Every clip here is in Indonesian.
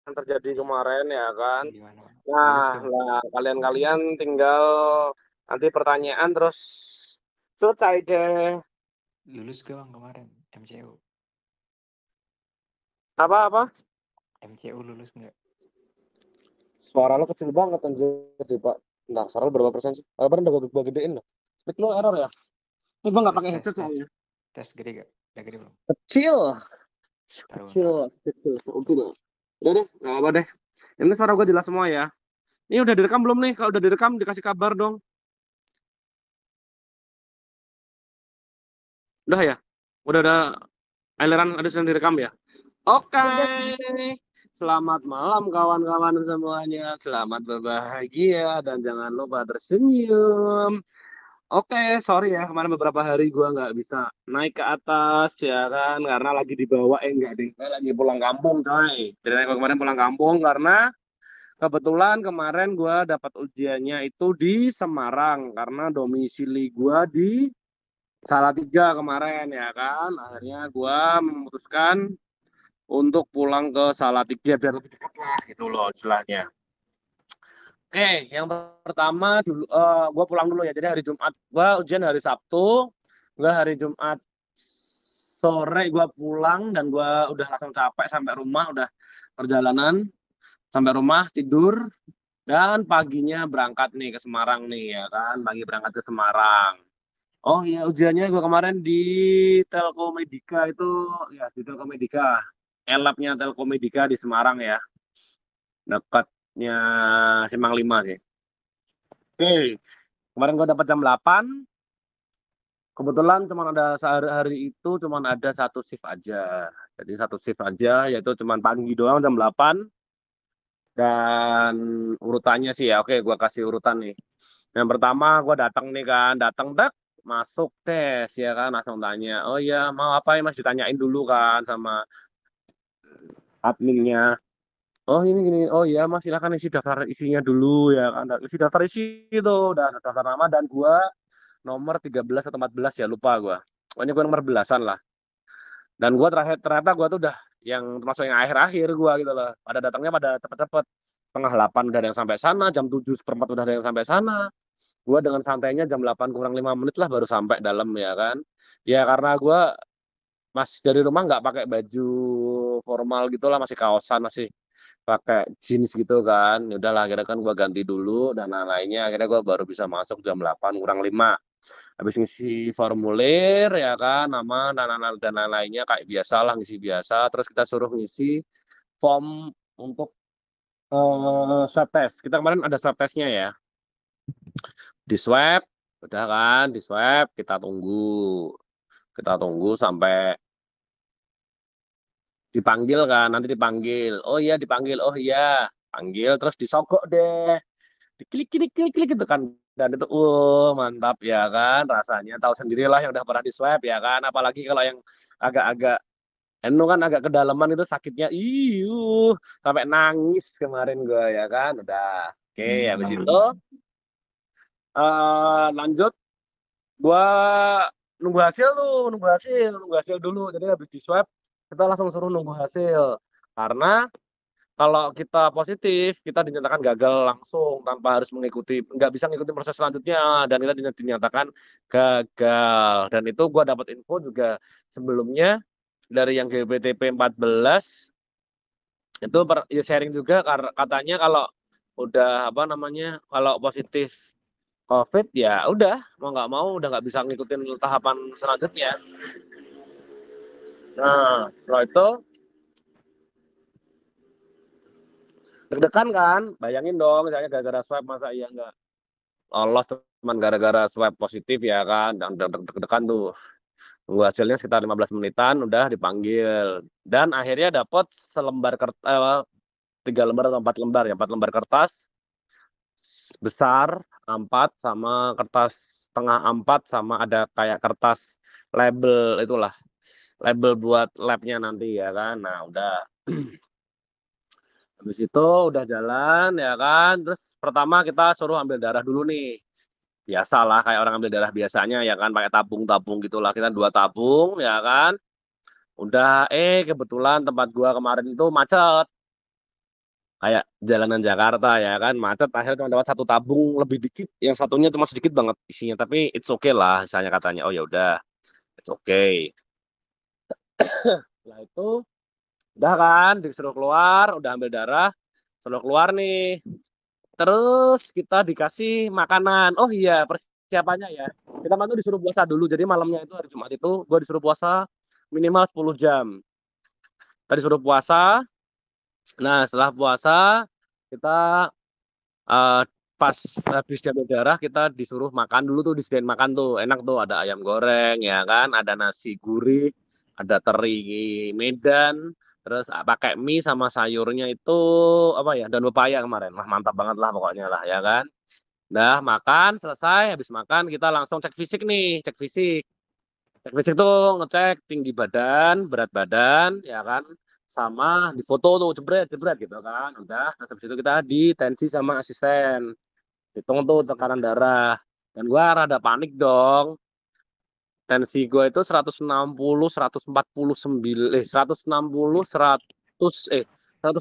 yang terjadi kemarin ya kan. Gimana? Lulus Nah, dong. lah kalian-kalian tinggal nanti pertanyaan terus selesai deh. Lulus gak bang kemarin? MCU. Apa-apa? MCU lulus nggak? Suara lo kecil banget anjir, Pak. Nah, suara lo berapa persen sih? Apa udah gedein lo? Speak lo error ya? Ini gua nggak Tes pakai tes headset tes. soalnya. Tes gede gak? Udah gede belum? Kecil, Taruh kecil, ntar. kecil, seutuh. Udah deh, nggak apa deh. Ini suara gue jelas semua ya. Ini udah direkam belum nih? Kalau udah direkam dikasih kabar dong. Udah ya? Udah ada aliran ada yang direkam ya? Oke. Selamat malam kawan-kawan semuanya. Selamat berbahagia dan jangan lupa tersenyum. Oke, sorry ya kemarin beberapa hari gua nggak bisa naik ke atas ya kan karena lagi dibawa enggak deh. Saya lagi pulang kampung coy. Jadi kemarin pulang kampung karena kebetulan kemarin gua dapat ujiannya itu di Semarang karena domisili gua di Salatiga kemarin ya kan. Akhirnya gua memutuskan untuk pulang ke Salatiga biar lebih dekat lah gitu loh istilahnya. Oke, yang pertama dulu gue pulang dulu ya. Jadi hari Jumat gue ujian hari Sabtu, gue hari Jumat sore gue pulang dan gue udah langsung capek sampai rumah, udah perjalanan sampai rumah tidur dan paginya berangkat nih ke Semarang nih ya kan, pagi berangkat ke Semarang. Oh iya ujiannya gue kemarin di Telkomedika itu ya di Telkomedika, Elabnya Telkomedika di Semarang ya, dekatnya Simpang 5 sih. Oke, kemarin gue dapat jam 8. Kebetulan cuma ada sehari-hari itu cuma ada satu shift aja. Jadi satu shift aja yaitu cuma pagi doang jam 8 dan urutannya sih ya oke gue kasih urutan nih. Yang pertama gue datang nih kan, datang tek masuk tes ya kan langsung tanya. Oh iya, mau apa ya Mas ditanyain dulu kan sama adminnya. Oh ini gini, oh iya Mas silakan isi daftar isinya dulu ya kan. Isi daftar isi itu udah daftar nama dan gua nomor 13 atau 14 ya lupa gua. Pokoknya gua nomor belasan lah. Dan gua terakhir ternyata gua tuh udah yang termasuk yang akhir-akhir gua gitu loh. Pada datangnya pada cepet-cepet. Setengah 8 udah ada yang sampai sana, jam 7 seperempat udah ada yang sampai sana. Gua dengan santainya jam 8 kurang 5 menit lah baru sampai dalam ya kan. Ya karena gua mas dari rumah nggak pakai baju formal gitu lah masih kaosan masih pakai jeans gitu kan. Ya udahlah akhirnya kan gua ganti dulu dan lain-lainnya akhirnya gua baru bisa masuk jam 8 kurang 5. Habis ngisi formulir ya kan nama dan lain-lainnya kayak biasa lah ngisi biasa terus kita suruh ngisi form untuk swab test. Kita kemarin ada swab testnya ya. Di swab udah kan di swab kita tunggu sampai dipanggil kan nanti dipanggil oh iya dipanggil oh iya panggil terus disogok deh diklik klik klik klik gitu kan dan itu mantap ya kan rasanya tahu sendirilah yang udah pernah di swab ya kan apalagi kalau yang agak-agak enu kan agak kedalaman itu sakitnya sampai nangis kemarin gue ya kan udah oke habis itu lanjut gua nunggu hasil dulu jadi habis di swab kita langsung suruh nunggu hasil karena kalau kita positif, kita dinyatakan gagal langsung tanpa harus mengikuti, nggak bisa mengikuti proses selanjutnya dan kita dinyatakan gagal. Dan itu gua dapat info juga sebelumnya dari yang GBTP 14 itu ya sharing juga katanya kalau udah apa namanya kalau positif COVID ya udah mau nggak mau udah nggak bisa ngikutin tahapan selanjutnya. Nah setelah itu deg-degan kan, bayangin dong misalnya gara-gara swab masa iya nggak lolos cuman gara-gara swab positif ya kan dan deg-degan tuh tunggu hasilnya sekitar 15 menitan udah dipanggil dan akhirnya dapat selembar kertas 3 lembar atau 4 lembar ya 4 lembar kertas besar A4 sama kertas tengah A4 sama ada kayak kertas label itulah label buat labnya nanti ya kan nah udah habis itu udah jalan ya kan terus pertama kita suruh ambil darah dulu nih biasalah kayak orang ambil darah biasanya ya kan pakai tabung-tabung gitulah kita 2 tabung ya kan udah kebetulan tempat gua kemarin itu macet kayak jalanan Jakarta ya kan macet akhirnya cuma dapat satu tabung lebih dikit yang satunya cuma sedikit banget isinya tapi it's okay lah misalnya katanya oh ya udah it's okay. Setelah itu udah kan disuruh keluar udah ambil darah suruh keluar nih terus kita dikasih makanan oh iya persiapannya ya kita kan tuh disuruh puasa dulu jadi malamnya itu hari Jumat itu gue disuruh puasa minimal 10 jam tadi disuruh puasa nah setelah puasa kita eh, pas habis diambil darah kita disuruh makan dulu tuh disediain makan tuh enak tuh ada ayam goreng ya kan ada nasi gurih ada teri Medan terus pakai mie sama sayurnya itu apa ya daun pepaya kemarin wah mantap banget lah pokoknya lah ya kan dah makan selesai habis makan kita langsung cek fisik nih cek fisik tuh ngecek tinggi badan berat badan ya kan sama di foto tuh jebret jebret gitu kan udah terus habis itu kita di tensi sama asisten hitung tuh tekanan darah dan gua rada panik dong tensi gua itu 160 149 160 160 95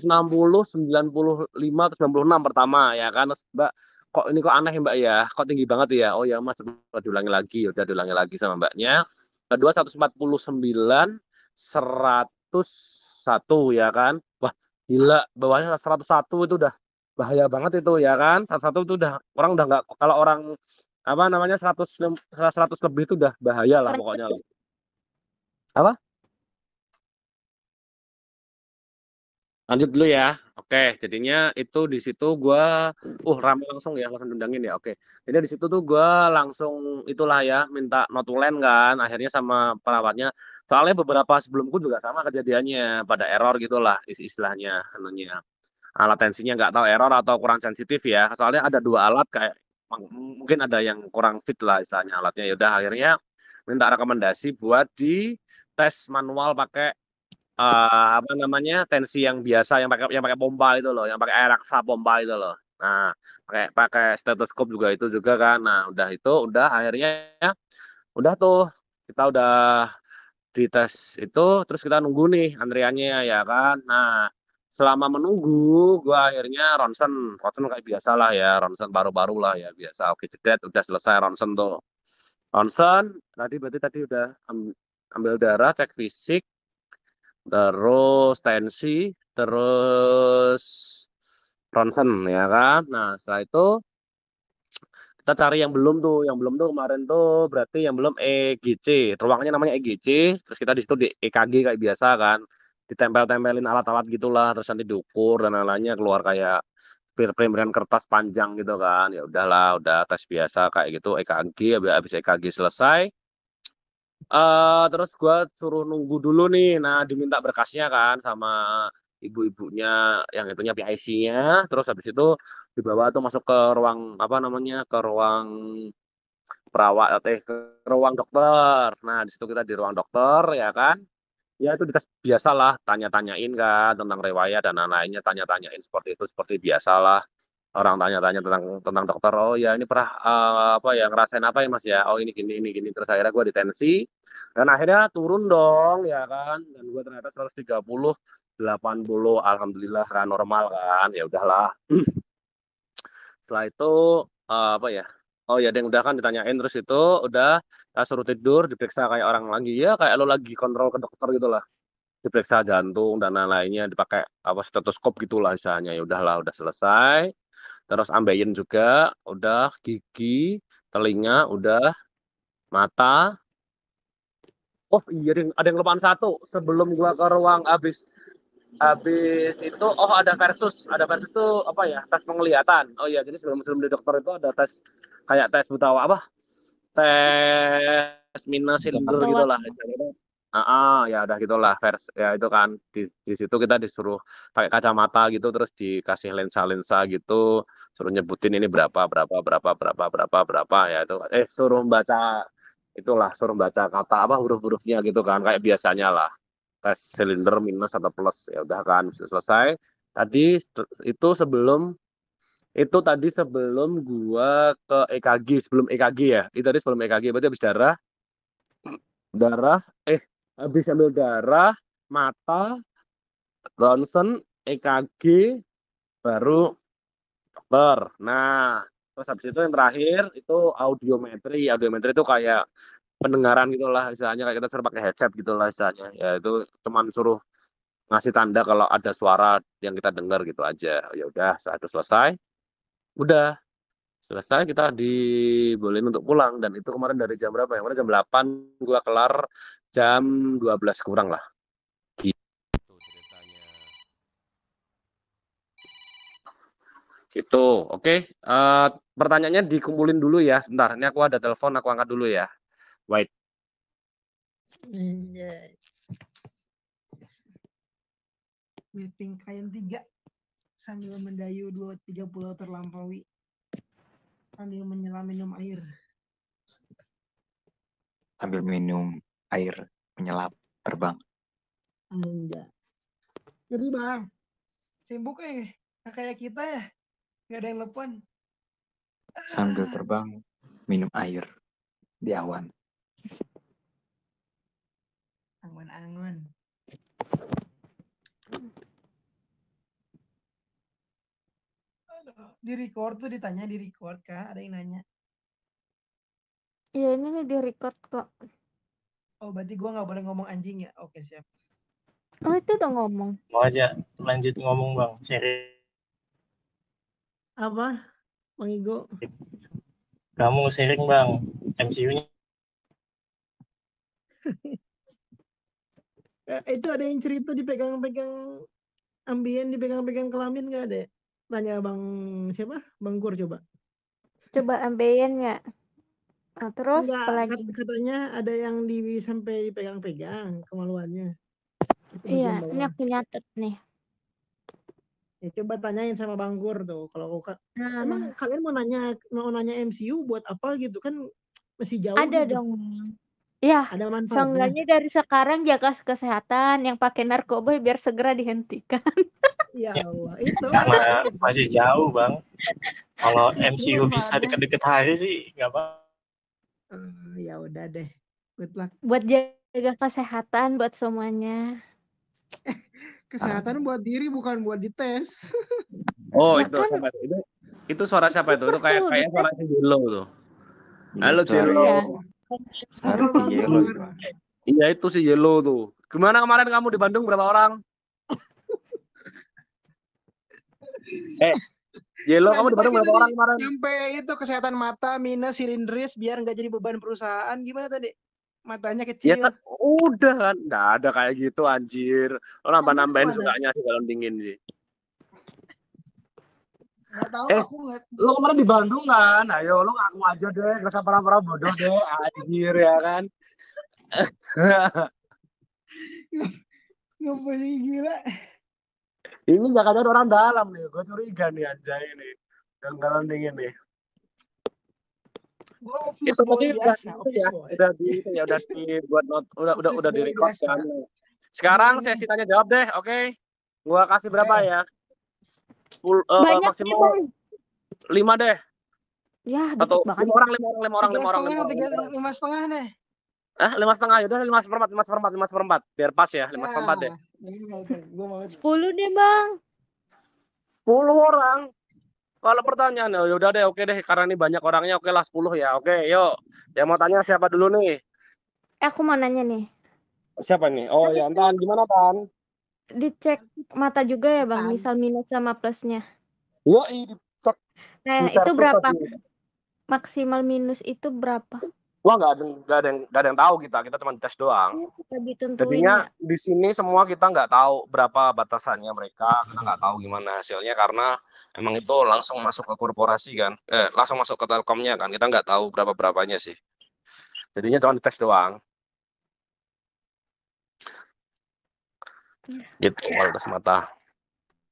terus 96 pertama ya kan terus Mbak kok ini kok aneh ya, Mbak ya kok tinggi banget ya oh ya Mas coba diulangi lagi udah diulangi lagi sama Mbaknya kedua 149 101 ya kan wah gila bawahnya 101 itu udah bahaya banget itu ya kan 101 itu udah orang udah nggak kalau orang apa namanya 100 lebih itu udah bahaya lah pokoknya lah. Apa? Lanjut dulu ya. Oke, jadinya itu di situ gua rame langsung ya, langsung dendangin ya. Oke. Jadi di situ tuh gua langsung itulah ya, minta notulen kan, akhirnya sama perawatnya. Soalnya beberapa sebelumku juga sama kejadiannya, pada error gitulah istilahnya, anunya. Alat tensinya nggak tahu error atau kurang sensitif ya. Soalnya ada dua alat kayak mungkin ada yang kurang fit lah istilahnya alatnya. Ya udah akhirnya minta rekomendasi buat di tes manual pakai apa namanya tensi yang biasa yang pakai pompa itu loh, yang pakai air raksa pompa itu loh. Nah, pakai pakai stetoskop juga itu juga kan. Nah, udah itu udah akhirnya ya, udah tuh kita udah di tes itu terus kita nunggu nih antriannya ya kan. Nah, selama menunggu gua akhirnya ronsen, ronsen kayak biasa lah ya, ronsen paru-paru lah ya biasa. Oke, jedet udah selesai ronsen tuh. Ronsen tadi berarti tadi udah ambil darah, cek fisik, terus tensi, terus ronsen ya kan. Nah, setelah itu kita cari yang belum tuh, yang belum tuh kemarin tuh berarti yang belum EGC, ruangannya namanya EGC, terus kita di situ di EKG kayak biasa kan, ditempel-tempelin alat-alat gitulah, terus nanti diukur dan lain-lainnya keluar kayak pemberian kertas panjang gitu kan, ya udahlah, udah tes biasa kayak gitu EKG, habis EKG selesai, terus gue suruh nunggu dulu nih. Nah, diminta berkasnya kan sama ibu-ibunya yang itunya PIC-nya. Terus habis itu dibawa tuh masuk ke ruang apa namanya? Ke ruang perawat ke ruang dokter. Nah, di situ kita di ruang dokter ya kan. Ya itu dites biasalah, tanya-tanyain kan tentang riwayat dan lain-lainnya, tanya-tanyain seperti itu seperti biasalah. Orang tanya-tanya tentang dokter. Oh ya ini pernah apa ya ngerasain apa ya Mas ya? Oh ini gini. Terus akhirnya gue ditensi dan akhirnya turun dong ya kan. Dan gue ternyata 130 80 alhamdulillah kan normal kan. Ya udahlah. Setelah itu apa ya? Oh ya, yang udah kan ditanyain terus itu udah kita suruh tidur, diperiksa kayak orang lagi ya kayak lo lagi kontrol ke dokter gitu lah. Diperiksa jantung dan lain-lainnya dipakai apa stetoskop gitulah misalnya. Ya udahlah, udah selesai. Terus ambeien juga, udah gigi, telinga, udah mata. Oh iya, ada yang lupaan satu. Sebelum gua ke ruang habis habis itu, oh ada versus tuh apa ya? Tes penglihatan. Oh iya, jadi sebelum sebelum di dokter itu ada tes kayak tes buta apa? Tes minus Buta silinder mata. gitu Lewat lah. Ya udah gitulah vers ya itu kan di situ kita disuruh pakai kacamata gitu terus dikasih lensa-lensa gitu suruh nyebutin ini berapa ya itu suruh baca itulah suruh baca kata apa huruf-hurufnya gitu kan kayak biasanya lah tes silinder minus atau plus ya udah kan selesai tadi itu sebelum gua ke EKG sebelum EKG ya itu tadi sebelum EKG berarti habis darah darah habis ambil darah mata ronsen EKG baru dokter. Nah, terus habis itu yang terakhir itu audiometri. Audiometri itu kayak pendengaran gitulah istilahnya, kayak kita suruh pakai headset gitulah istilahnya. Ya itu cuman suruh ngasih tanda kalau ada suara yang kita dengar gitu aja. Ya udah, setelah itu selesai, udah selesai kita dibolehin untuk pulang. Dan itu kemarin dari jam berapa ya? Kemarin jam 8, gua kelar jam 12 kurang lah. Gitu ceritanya. Gitu, oke. Pertanyaannya dikumpulin dulu ya. Sebentar, ini aku ada telepon, aku angkat dulu ya. Wait. Meeting klien 3 sambil mendayu 2-3 pulau terlampaui sambil menyelam minum air. Sambil minum air menyelam terbang. Enggak. Jadi bang, sibuk ya, nggak kayak kita ya, nggak ada yang telepon. Sambil terbang minum air di awan. Angon-angon. Di record tuh ditanya di record kah? Ada yang nanya. Iya ini nih di record kok. Oh berarti gua nggak boleh ngomong anjing ya? Oke siap. Oh itu udah ngomong. Mau aja lanjut ngomong bang, sharing. Apa? Bang Igo. Kamu sharing bang, MCU-nya. Itu ada yang cerita dipegang-pegang ambien, dipegang-pegang kelamin nggak ada? Tanya bang siapa? Bang Kur coba. Coba ambeien ya. Nah, terus Enggak, apalagi? katanya ada yang sampai dipegang-pegang kemaluannya. Itu Iya, bagian ini bawah. aku nyatet nih. Ya, coba tanyain sama Bang Gur tuh kalau emang Nah, kalian mau nanya MCU buat apa gitu kan masih jauh ada gitu. dong. Ya, Ada manfaatnya. seenggaknya dari sekarang jaga kesehatan, yang pakai narkoba biar segera dihentikan. Ya Allah, itu Karena masih jauh bang. Kalau MCU Itu bisa manfaatnya. deket-deket hari sih nggak apa. Ya udah deh, good luck. Buat jaga kesehatan buat semuanya. Kesehatan buat diri bukan buat dites. Oh, Lah itu kan siapa itu? Itu suara siapa itu? Itu kayak tuh, kayak suara si Jello tuh. Halo Iya, suara- Jello. Iya. suara Halo, Bang Yellow Gur. itu. Iya itu si Jello tuh. Gimana kemarin kamu di Bandung berapa orang? Jello kamu di Bandung berapa orang kemarin? Nyampe itu kesehatan mata minus silindris biar nggak jadi beban perusahaan. Gimana tadi? Matanya Ya kecil. kan udah kan, nggak ada kayak gitu anjir. Lo nambah-nambahin Emang sukanya sih galon dingin sih. Nggak tahu aku nggak. Lo kemarin di Bandung kan? Ayo lo ngaku aja deh, gak usah pura-pura bodoh deh, anjir ya kan. Nggak boleh gila. Ini jangan-jangan orang dalam nih, gue curiga nih anjay nih. Yang galon dingin nih. Gue Itu office boy tadi biasa. udah dibuat not, udah di record biasa. kan. Sekarang Ini. sesi tanya jawab deh, oke? Gua kasih berapa ya? Banyak Maksimal nih, Bang. 5 deh. Ya, Atau dikit banget. 5 orang, 5 orang. 5,5 deh. 5,5 ya udah 5 seperempat biar pas ya 5 seperempat deh. Gue mau 10 deh, Bang. 10 orang. Kalau pertanyaan ya udah deh, oke deh, karena ini banyak orangnya, oke lah 10 ya. Oke, yuk. Yang mau tanya siapa dulu nih? Aku mau nanya nih. Siapa nih? Oh ya, Tan, gimana Tan? Dicek mata juga ya, Bang, misal minus sama plusnya. Yoi, dicek. Nah, itu berapa? Maksimal minus itu berapa? Wah, nggak ada yang tahu kita cuma tes doang. Jadinya di sini semua kita nggak tahu berapa batasannya mereka, kita nggak tahu gimana hasilnya karena emang itu langsung masuk ke korporasi kan, langsung masuk ke Telkomnya kan, kita nggak tahu berapanya sih. Jadinya cuma dites doang. Gitu kualitas mata.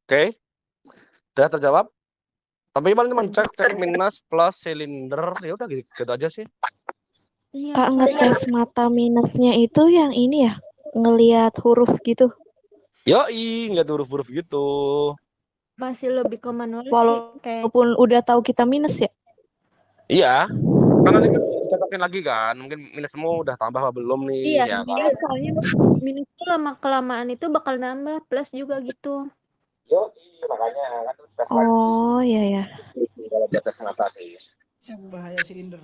Oke, udah terjawab. Tapi paling cuma cek minus plus silinder, ya udah gitu aja sih. Kak, ngetes mata minusnya itu yang ini ya, ngelihat huruf gitu. Yoi, nggak huruf-huruf gitu. Masih lebih ke manual sih. Walaupun udah tahu kita minus ya? Iya, karena ini kan dicocokin lagi kan, mungkin minusmu udah tambah apa belum nih? Iya, ya minus soalnya minus itu lama-kelamaan itu bakal nambah, plus juga gitu. Yoi, makanya kan tes lagi Oh, iya ya. kalau di atas rata sih. Yang bahaya silinder.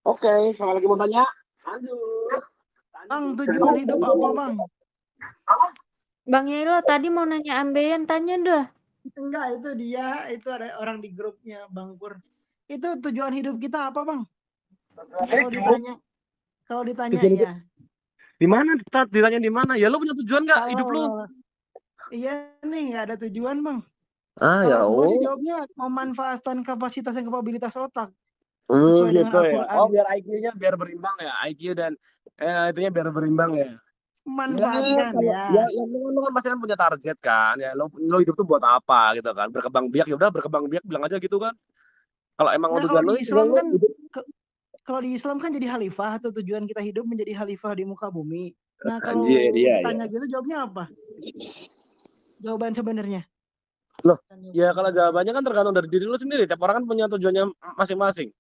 Oke, kalau lagi mau tanya, lanjut. Bang, tujuan hidup apa, Bang? Bang Yailo tadi mau nanya ambeien, tanya dah. Enggak, itu dia, itu ada orang di grupnya Bang Pur. Itu tujuan hidup kita apa, Bang? Kalau ditanya Tujuan ya. Di mana? Ditanya di mana? Ya lo punya tujuan nggak hidup lo? Iya nih, nggak ada tujuan, Bang. Ya Kalau gue sih jawabnya memanfaatkan kapasitas dan kapabilitas otak. Sesuai dengan gitu ya. Al-Quran. Oh, biar IQ-nya biar berimbang ya. IQ dan itunya biar berimbang ya. Manfaatkan ya. Ya lo kan pasti kan punya target kan. Ya lo hidup tuh buat apa gitu kan. Berkembang biak, ya udah berkembang biak bilang aja gitu kan. Kalau emang Nah, tujuan kalau lo di Islam kan hidup. kalau di Islam kan jadi khalifah atau tujuan kita hidup menjadi khalifah di muka bumi. Nah, kalau Anjir, iya, ditanya gitu jawabnya apa? Jawaban sebenarnya. Loh, ya kalau jawabannya kan tergantung dari diri lo sendiri. Tiap orang kan punya tujuannya masing-masing.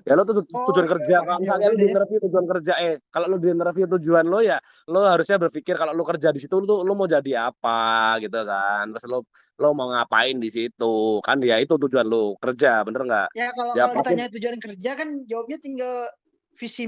Ya lo tuh tujuan kerja, kalau misalnya lo di interview tujuan kerja, kalau lo di interview tujuan lo ya, lo harusnya berpikir kalau lo kerja di situ lo mau jadi apa gitu kan, terus lo mau ngapain di situ kan, ya itu tujuan lo kerja, bener nggak? Ya kalau ditanya tujuan kerja kan jawabnya tinggal visi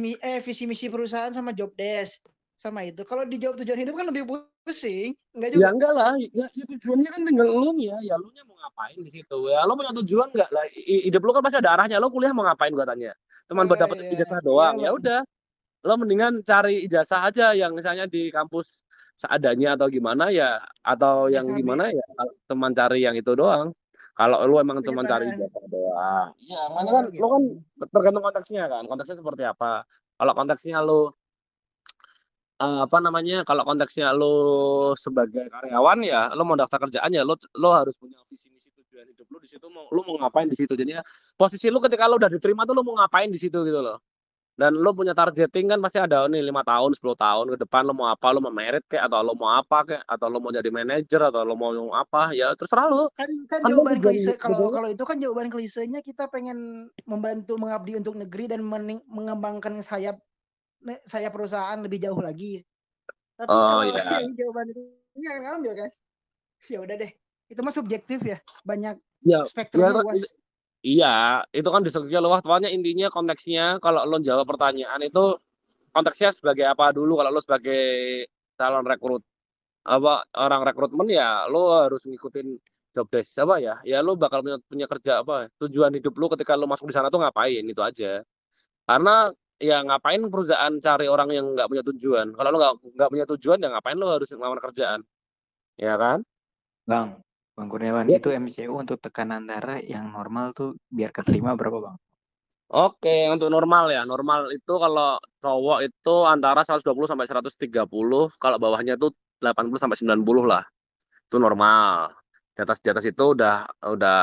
misi perusahaan sama job desk sama itu. Kalau dijawab tujuan hidup kan lebih pusing, enggak juga? Ya enggak lah, ya tujuannya kan tinggal lo nya, ya lo nya mau ngapain di situ, ya lo punya tujuan nggak lah, hidup lo kan pasti ada arahnya, lo kuliah mau ngapain gua tanya, cuman buat dapet ijazah doang, ya udah, lo mendingan cari ijazah aja yang misalnya di kampus seadanya atau gimana ya, atau yang gimana ya, teman cari yang itu doang. Kalau lo emang cuma cari ijazah doang, ya makanya kan lo kan tergantung konteksnya kan, konteksnya seperti apa. Kalau konteksnya lo kalau konteksnya lo sebagai karyawan ya, lo mau daftar kerjaan ya, lo harus punya visi misi tujuan hidup lo di situ, lo mau ngapain di situ. Jadinya posisi lo ketika lo udah diterima tuh lo mau ngapain di situ gitu loh. Dan lo punya targeting kan pasti ada nih 5 tahun, 10 tahun ke depan lo mau apa, lo mau merit kayak, atau lo mau apa kayak, atau lo mau jadi manajer, atau lo mau apa, ya terserah lo. Kan jawaban klise, kalau itu kan jawaban klisenya kita pengen membantu mengabdi untuk negeri dan mengembangkan sayap perusahaan lebih jauh lagi. Tapi kalau yang jawaban itu yang ngambil kan, ya udah deh, itu mah subjektif ya, banyak spektrumnya luas. Iya, itu kan diskusinya luas. Pokoknya intinya konteksnya kalau lo jawab pertanyaan itu konteksnya sebagai apa dulu. Kalau lo sebagai calon orang rekrutmen ya lo harus ngikutin job desk apa ya. Ya lo bakal punya kerja apa, tujuan hidup lo ketika lo masuk di sana tuh ngapain, itu aja. Karena ya ngapain perusahaan cari orang yang nggak punya tujuan. Kalau lo nggak punya tujuan ya ngapain lo harus melamar kerjaan, ya kan? Bang Kurniawan, itu MCU untuk tekanan darah yang normal tuh biar keterima berapa, Bang? Oke, untuk normal ya. Normal itu kalau cowok itu antara 120 sampai 130, kalau bawahnya itu 80 sampai 90 lah. Itu normal. Di atas itu udah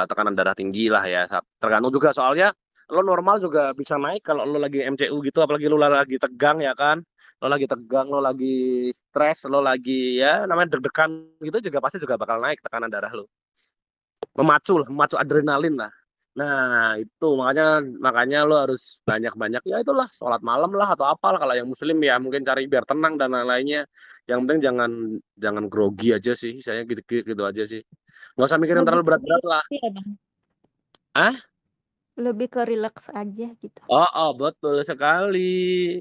tekanan darah tinggi lah ya. Tergantung juga soalnya lo normal juga bisa naik kalau lo lagi MCU gitu, apalagi lo lagi tegang ya kan. Lo lagi tegang, lo lagi stres, lo lagi ya namanya deg-degan gitu juga pasti juga bakal naik tekanan darah lo. Memacu adrenalin lah. Nah, itu makanya lo harus banyak-banyak ya itulah sholat malam lah atau apalah, kalau yang muslim ya mungkin cari biar tenang dan lain-lainnya. Yang penting jangan grogi aja sih, saya gitu aja sih. Nggak usah mikirin terlalu berat-berat lah. Lebih ke relax aja gitu. Oh, betul sekali.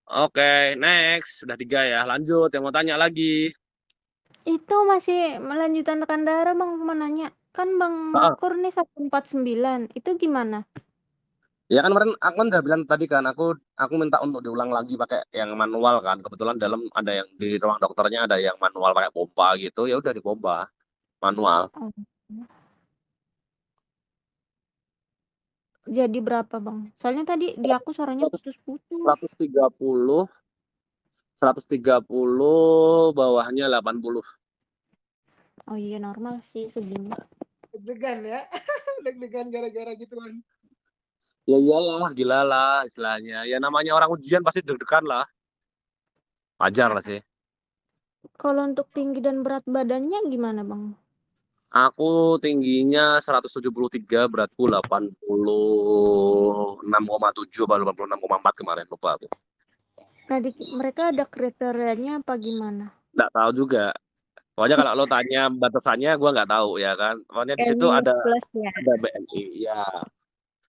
Oke, next. Sudah 3 ya. Lanjut, yang mau tanya lagi. Itu masih melanjutkan tekan darah, Bang, mau nanya. Kan Bang Makur nih 149. Itu gimana? Ya kan kemarin aku udah bilang tadi kan, aku minta untuk diulang lagi pakai yang manual kan. Kebetulan dalam ada yang di ruang dokternya ada yang manual pakai pompa gitu. Ya udah dipompa manual. Jadi berapa, Bang? Soalnya tadi di aku suaranya putus-putus. 130 bawahnya 80. Oh iya, normal sih segini. Deg-degan ya. Deg-degan gara-gara gituan. Ya iyalah, gila lah istilahnya. Ya namanya orang ujian pasti deg-degan lah. Wajar lah sih. Kalau untuk tinggi dan berat badannya gimana, Bang? Aku tingginya 173, beratku 86,7 atau 86,4 kemarin, lupa aku. Nah, mereka ada kriterianya apa gimana? Nggak tahu juga. Pokoknya kalau lo tanya batasannya, gue nggak tahu ya kan. Pokoknya di L situ minus plus ya. ada BMI, ya.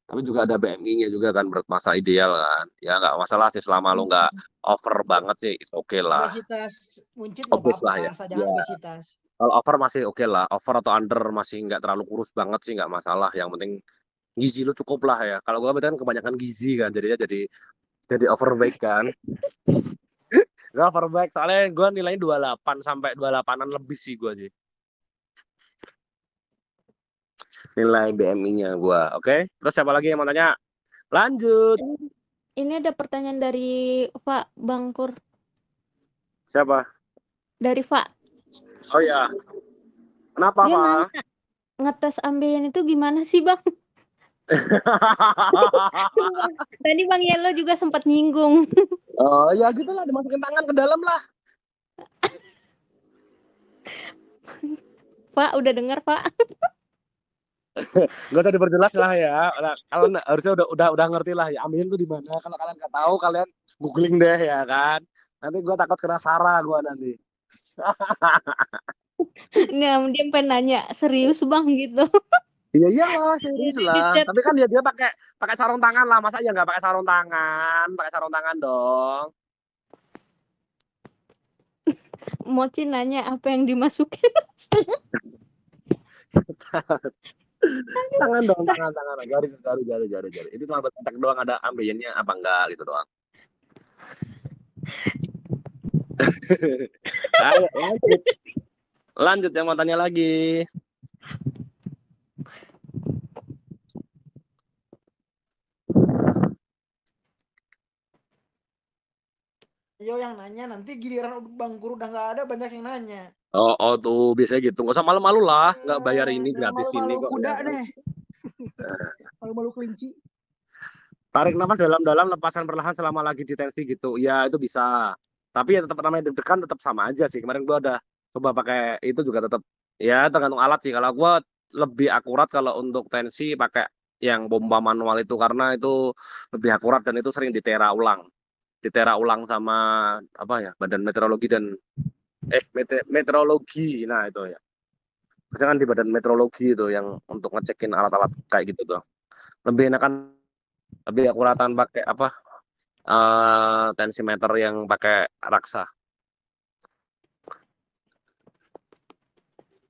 Tapi juga ada BMI-nya juga kan menurut masa ideal kan. Ya nggak masalah sih selama lo nggak over banget sih, oke lah. Obesitas buncit nggak Obes lah apa-apa, ya. asal Ya. jangan obesitas. Kalau over masih oke lah. Over atau under masih nggak terlalu kurus banget sih nggak masalah. Yang penting gizi lu cukup lah ya. Kalau gue kan kebanyakan gizi kan, jadinya jadi overweight kan. Gue overweight soalnya gue nilainya 28 sampai 28-an lebih sih gue sih. Nilai BMI-nya gue. Oke. Terus siapa lagi yang mau tanya? Lanjut. Ini ada pertanyaan dari Pak Bangkur. Siapa? Dari Pak. Oh ya. Kenapa, Dia Pak? nanya, ngetes ambeien itu gimana sih, Bang? Tadi Bang Yelo juga sempat nyinggung. Oh ya gitulah, dimasukin tangan ke dalam lah. Pak, udah dengar, Pak? Gak usah diperjelas lah ya. Kalian harusnya udah ngerti lah ya. Ambeien tuh di mana. Kalau kalian nggak tahu, kalian googling deh ya kan. Nanti gue takut kena Sarah gue nanti. Nah, dia pengen nanya, serius Bang gitu. Iya iyalah, serius Di lah. chat. Tapi kan dia pakai sarung tangan lah. Masa ya nggak pakai sarung tangan? Pakai sarung tangan dong. Mochi nanya apa yang dimasukin. Tangan dong, tangan. Jari. Itu cuma cek doang ada ambeiennya apa enggak gitu doang. Ayo, lanjut yang mau tanya lagi. Yo yang nanya nanti giliran Bang Guru udah nggak ada banyak yang nanya. Oh tuh biasanya gitu. Nggak usah malu-malu lah. Nggak bayar ini Jangan gratis ini malu-malu kok. kuda Ya. deh. Malu-malu kelinci. Tarik nafas dalam-dalam, lepaskan perlahan selama lagi di tensi gitu. Ya itu bisa. Tapi ya tetap namanya deg-degan tetap sama aja sih. Kemarin gua ada coba pakai itu juga tetap. Ya tergantung alat sih. Kalau gua lebih akurat kalau untuk tensi pakai yang pompa manual itu karena itu lebih akurat dan itu sering ditera ulang sama apa ya Badan Meteorologi dan meteorologi. Nah itu ya. Biasanya kan di Badan Meteorologi itu yang untuk ngecekin alat-alat kayak gitu tuh. Lebih enakan, lebih akuratan pakai apa? Tensimeter yang pakai raksa.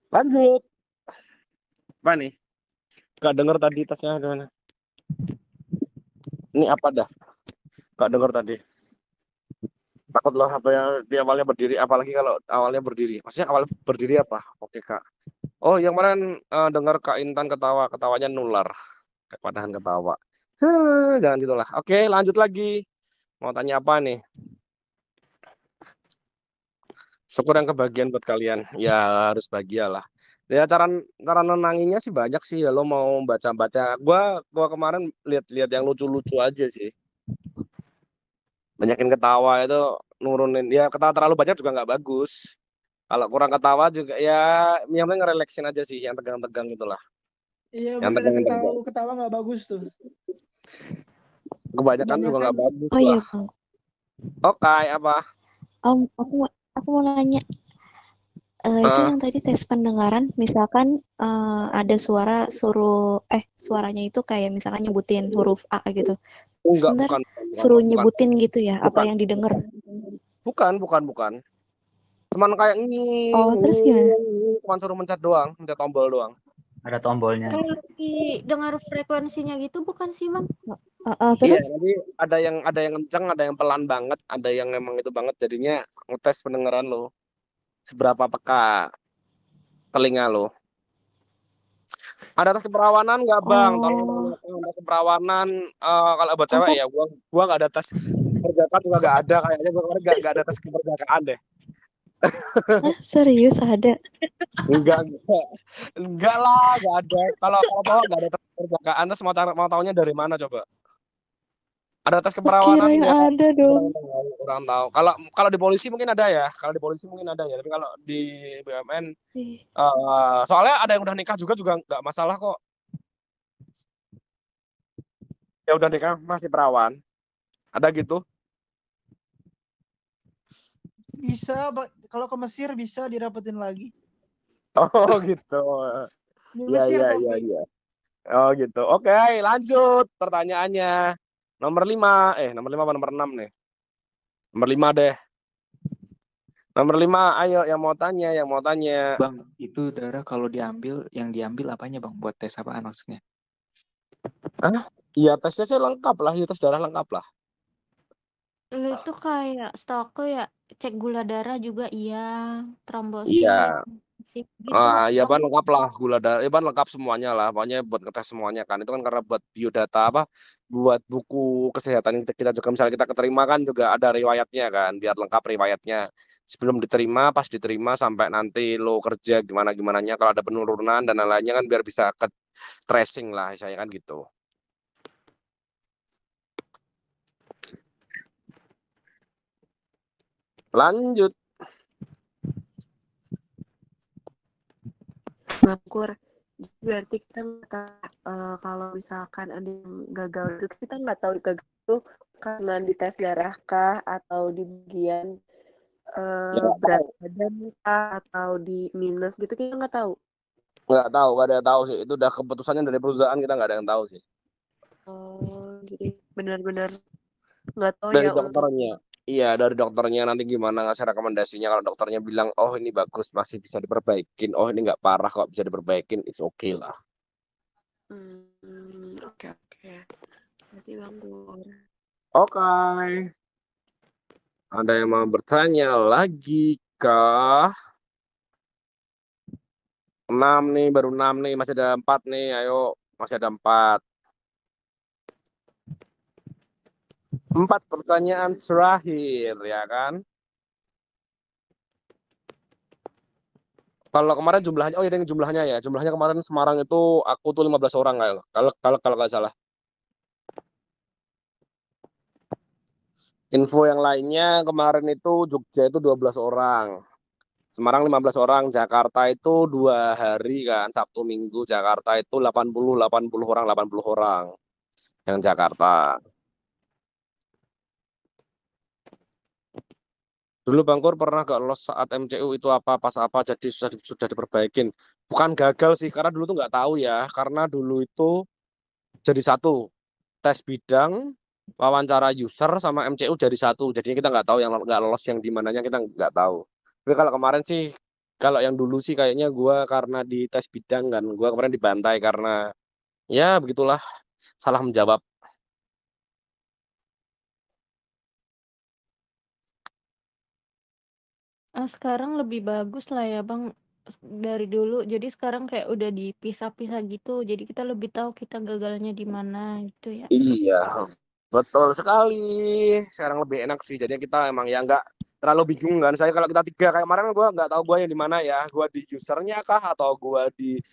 Lanjut. Apa nih? Gak denger tadi tasnya gimana? Ini apa dah? Gak denger tadi. Takut loh apa yang di awalnya berdiri, apalagi kalau awalnya berdiri. Maksudnya awal berdiri apa? Oke Kak. Oh yang kemarin dengar Kak Intan ketawanya nular. Kayak padahan ketawa. Jangan gitulah. Oke lanjut lagi. Mau tanya apa nih? Syukur yang kebagian buat kalian. Ya harus bahagia lah. Ya cara nenanginnya sih banyak sih. Ya, lo mau baca-baca. Gua kemarin lihat-lihat yang lucu-lucu aja sih. Banyakin ketawa itu nurunin. Ya ketawa terlalu banyak juga nggak bagus. Kalau kurang ketawa juga ya yang penting ngerelaksin aja sih yang tegang-tegang itulah. Iya Yang bener tegang-tegang. ketawa nggak bagus tuh. Kebanyakan juga nggak bagus Oh iya lah. Bang. Oke apa? Aku mau nanya. Itu yang tadi tes pendengaran, misalkan ada suaranya itu kayak misalkan nyebutin huruf A gitu. Enggak, Sebentar bukan. suruh nyebutin gitu ya, apa Bukan. yang didengar? Bukan. Cuman kayak Oh, terus gimana? cuman suruh mencet doang, mencet tombol doang. Ada tombolnya. Kalau dengar frekuensinya gitu bukan sih, Bang? Iya, Terus nanti ada yang kenceng, ada yang pelan banget, ada yang emang itu banget jadinya ngetes pendengaran lo. Seberapa peka telinga lo. Ada tes keperawanan nggak Bang? Tolong tes keperawanan kalau buat cewek ya gua nggak ada tes keperjakaan juga nggak ada kayaknya gua kemarin nggak ada tes keperjakaan deh. serius ada? Enggak lah, nggak ada. Kalau cowok nggak ada tes keperjakaan, terus mau taunya dari mana coba? Ada tes keperawanan Kirain ya? ada dong. Kurang tahu. Kalau di polisi mungkin ada ya. Tapi kalau di BUMN soalnya ada yang udah nikah juga nggak masalah kok. Ya udah nikah masih perawan. Ada gitu. Bisa, kalau ke Mesir bisa dirapetin lagi. Oh gitu. Di Iya Mesir iya iya tapi. iya. Oh gitu. Oke, lanjut pertanyaannya. Nomor 5. Nomor 5 apa nomor 6 nih? Nomor 5 deh. Nomor 5, ayo yang mau tanya, yang mau tanya. Bang, itu darah kalau diambil, yang diambil apanya bang? Buat tes apaan maksudnya? Iya, tesnya sih lengkap lah, ya, tes darah lengkap lah. Lu itu kayak setahu ya cek gula darah juga iya, trombosit, Iya. gitu Ya Bang. ban lengkap lah gula darah, ban lengkap semuanya lah. Pokoknya buat ngetes semuanya kan. Itu kan karena buat biodata apa, buat buku kesehatan yang kita juga misalnya kita keterima kan juga ada riwayatnya kan, biar lengkap riwayatnya. Sebelum diterima, pas diterima sampai nanti lo kerja gimana gimananya, kalau ada penurunan dan lain-lainnya kan biar bisa ke tracing lah, saya kan gitu. Lanjut. Bangkur. Berarti kita nggak tahu kalau misalkan ada yang gagal itu kita nggak tahu gagal itu karena di tes darah kah atau di bagian Ya, berat badan kah atau di minus gitu kita nggak tahu. nggak tahu, nggak ada yang tahu sih. Itu udah keputusannya dari perusahaan, kita nggak ada yang tahu sih. Oh, jadi benar-benar nggak tahu Dari ya untuk. dokternya. Iya, dari dokternya nanti gimana ngasih rekomendasinya. Kalau dokternya bilang, oh ini bagus, masih bisa diperbaikin. Oh ini nggak parah kok, bisa diperbaikin. It's okay lah. Oke. Masih Bangkur. Oke. Ada yang mau bertanya lagi kah? 6 nih, baru 6 nih. Masih ada 4 nih, ayo. Masih ada 4. 4 pertanyaan terakhir, ya kan? Kalau kemarin jumlahnya, oh iya yang jumlahnya ya. Jumlahnya kemarin Semarang itu aku tuh 15 orang kalau nggak salah. Info yang lainnya kemarin itu Jogja itu 12 orang. Semarang 15 orang, Jakarta itu 2 hari kan, Sabtu Minggu Jakarta itu 80 orang, 80 orang yang Jakarta. Dulu Bangkur pernah gak lolos saat MCU itu apa, pas apa, jadi sudah diperbaikin. Bukan gagal sih, karena dulu tuh nggak tahu ya, karena dulu itu jadi satu, tes bidang, wawancara user sama MCU jadi satu. Jadinya kita nggak tahu yang nggak lolos yang di mananya kita nggak tahu. Tapi kalau kemarin sih, kalau yang dulu sih kayaknya gua karena di tes bidang kan, gua kemarin dibantai karena ya begitulah salah menjawab. Sekarang lebih bagus lah ya Bang dari dulu. Jadi sekarang kayak udah dipisah-pisah gitu. Jadi kita lebih tahu kita gagalnya di mana gitu ya. Iya, betul sekali. Sekarang lebih enak sih. Jadi kita emang ya nggak terlalu bingung kan. Saya kalau kita 3 kayak kemarin gua nggak tahu gua yang di mana ya. Gua di usernya kah atau gua di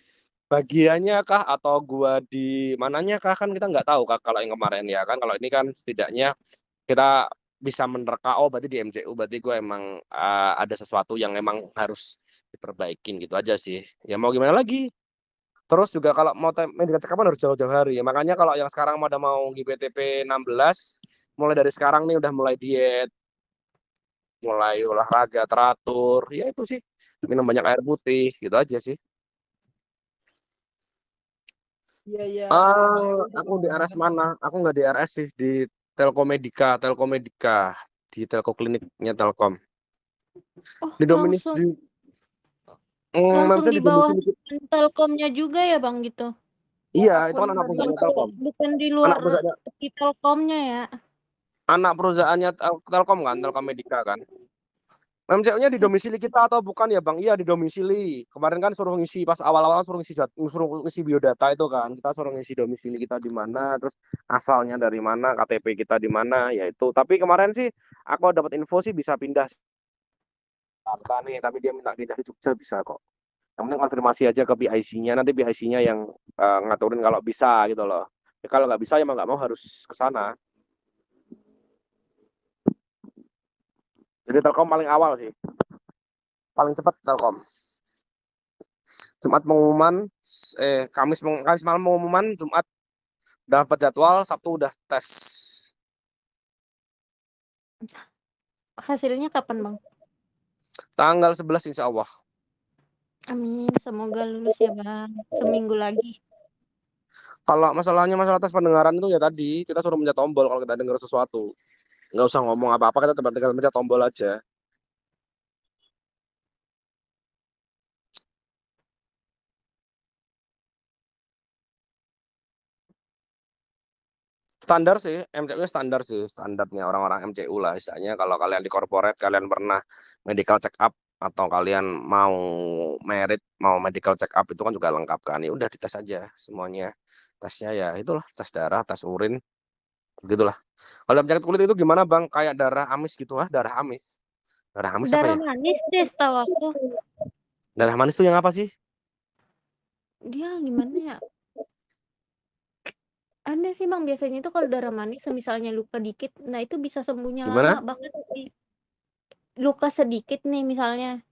bagiannya kah atau gua di mananya kah, kan kita nggak tahu kah kalau yang kemarin ya kan. Kalau ini kan setidaknya kita bisa menerka, oh berarti di MCU berarti gue emang ada sesuatu yang emang harus diperbaikin gitu aja sih. Ya mau gimana lagi. Terus juga kalau mau medical check up harus jauh-jauh hari. Ya, makanya kalau yang sekarang pada mau GBTP 16, mulai dari sekarang nih udah mulai diet, mulai olahraga teratur. Ya itu sih, minum banyak air putih gitu aja sih. Iya, Aku di RS mana? Aku nggak di RS sih, di Telkomedica, di Telko kliniknya Telkom. Oh, Di langsung maksudnya di di bawah domisili. Telkomnya juga ya Bang gitu. Iya, itu kan Akunnya anak di perusahaannya Telkom. Telkom. Bukan di Anak luar perusahaannya, di Telkomnya ya. anak perusahaannya Telkom kan, Telkomedica kan. MCU-nya di domisili kita atau bukan ya Bang? Iya di domisili. Kemarin kan suruh ngisi pas awal-awal suruh ngisi biodata itu kan. Kita suruh ngisi domisili kita di mana, terus asalnya dari mana, KTP kita di mana, ya itu. Tapi kemarin sih aku dapat info sih bisa pindah Jakarta nih, tapi dia minta pindah di Jogja bisa kok. Yang penting konfirmasi aja ke PIC-nya, nanti PIC-nya yang ngaturin kalau bisa gitu loh. Ya, kalau nggak bisa ya mau nggak mau harus ke sana. Jadi Telkom paling awal sih, paling cepat Telkom. Jumat pengumuman, Kamis malam pengumuman, Jumat dapat jadwal, Sabtu udah tes. Hasilnya kapan Bang? Tanggal 11 insya Allah. Amin, semoga lulus ya Bang. Seminggu lagi. Kalau masalahnya masalah tes pendengaran itu ya tadi kita suruh mencet tombol kalau kita dengar sesuatu. Nggak usah ngomong apa-apa, kita tinggal mencet tombol aja. Standar sih, MCU standar sih, standarnya orang-orang MCU lah. Misalnya kalau kalian di corporate, kalian pernah medical check up atau kalian mau merit, mau medical check up itu kan juga lengkap kan. Ya udah dites aja semuanya. Tesnya ya itulah, tes darah, tes urin, begitulah. Kalau penyakit kulit itu gimana Bang? Kayak darah amis gitu ah, darah amis. Darah amis apa Darah ya? manis deh setahu aku. Darah manis itu yang apa sih? Dia gimana ya? Aneh sih Bang, biasanya itu kalau darah manis misalnya luka dikit, nah itu bisa sembuhnya lama Gimana? banget sih. Luka sedikit nih misalnya,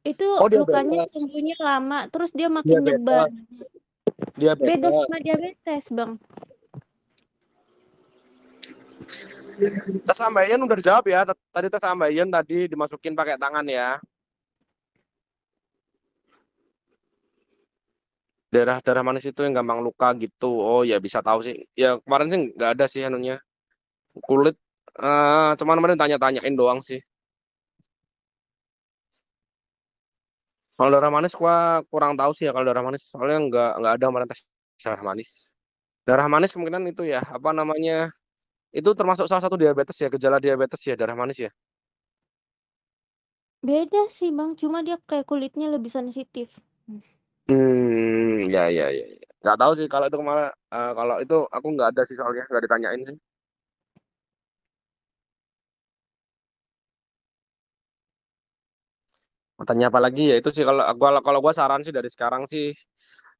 itu Oh, lukanya diabetes. sembuhnya lama, terus dia makin nyebar. Diabetes. Beda sama diabetes Bang. Tes ambeien udah dijawab ya. Tadi tes ambeien tadi dimasukin pakai tangan ya. Darah manis itu yang gampang luka gitu. Oh ya bisa tahu sih. Ya kemarin sih nggak ada sih anunya. Kulit cuman kemarin tanya-tanyain doang sih. Kalau darah manis gua kurang tahu sih ya kalau darah manis. Soalnya nggak ada kemarin tes darah manis. Darah manis kemungkinan itu ya, apa namanya? Itu termasuk salah satu diabetes ya, gejala diabetes ya, darah manis ya. Beda sih Bang, cuma dia kayak kulitnya lebih sensitif. Ya. Nggak tahu sih kalau itu kemarin, kalau itu aku nggak ada sih soalnya nggak ditanyain sih. Tanya apa lagi ya itu sih kalau gua saran sih dari sekarang sih,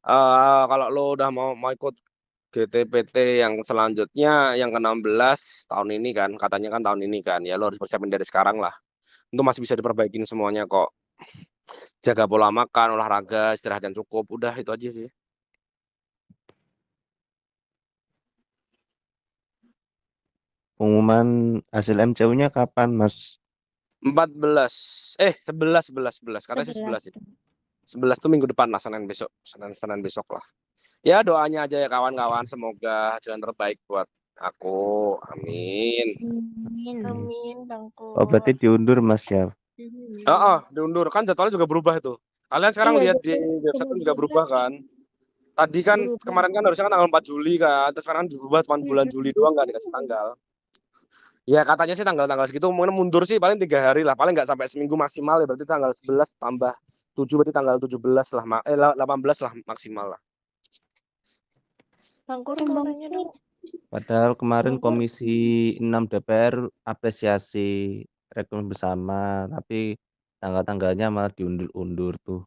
kalau lo udah mau ikut GTPT yang selanjutnya yang ke-16 tahun ini kan, katanya kan tahun ini kan, ya lo harus persiapin dari sekarang lah. Itu masih bisa diperbaikin semuanya kok. Jaga pola makan, olahraga, istirahat yang cukup, udah itu aja sih. Pengumuman hasil MCU-nya kapan, Mas? 14, 11, katanya sih 11 itu. 11 tuh minggu depan lah, Senin besok lah. Ya doanya aja ya kawan-kawan, semoga jalan terbaik buat aku, amin. Amin. Amin, Bangku. Oh, berarti diundur, Mas ya? Diundur kan jadwalnya juga berubah itu. Kalian sekarang Iya, lihat di website juga berubah kan. Tadi kan berubah. kemarin kan harusnya kan tanggal 4 Juli kan, terus sekarang berubah cuma bulan Juli doang nggak dikasih tanggal. Ya katanya sih tanggal-tanggal segitu mungkin mundur sih paling 3 hari lah, paling nggak sampai seminggu maksimal ya, berarti tanggal 11 tambah 7 berarti tanggal 17 lah, 18 lah maksimal lah. Bangkur mau nanya dong. Padahal kemarin Bangkur. Komisi 6 DPR apresiasi rekrutmen bersama, tapi tanggal-tanggalnya malah diundur-undur tuh.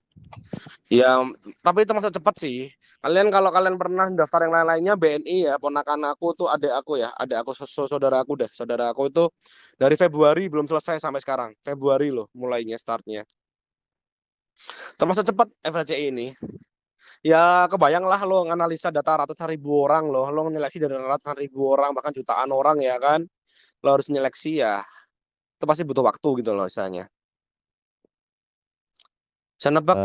Ya, tapi itu masuk cepat sih. Kalau kalian pernah daftar yang lain-lainnya BNI ya, ponakan aku tuh adik aku saudara aku deh. Saudara aku itu dari Februari belum selesai sampai sekarang. Februari loh mulainya startnya. Termasuk cepat FLCI ini. Ya kebayanglah lo nganalisa data ratusan ribu orang lo nyeleksi dari ratusan ribu orang bahkan jutaan orang ya kan. Lo harus nyeleksi ya. Itu pasti butuh waktu gitu loh misalnya. Saya nebak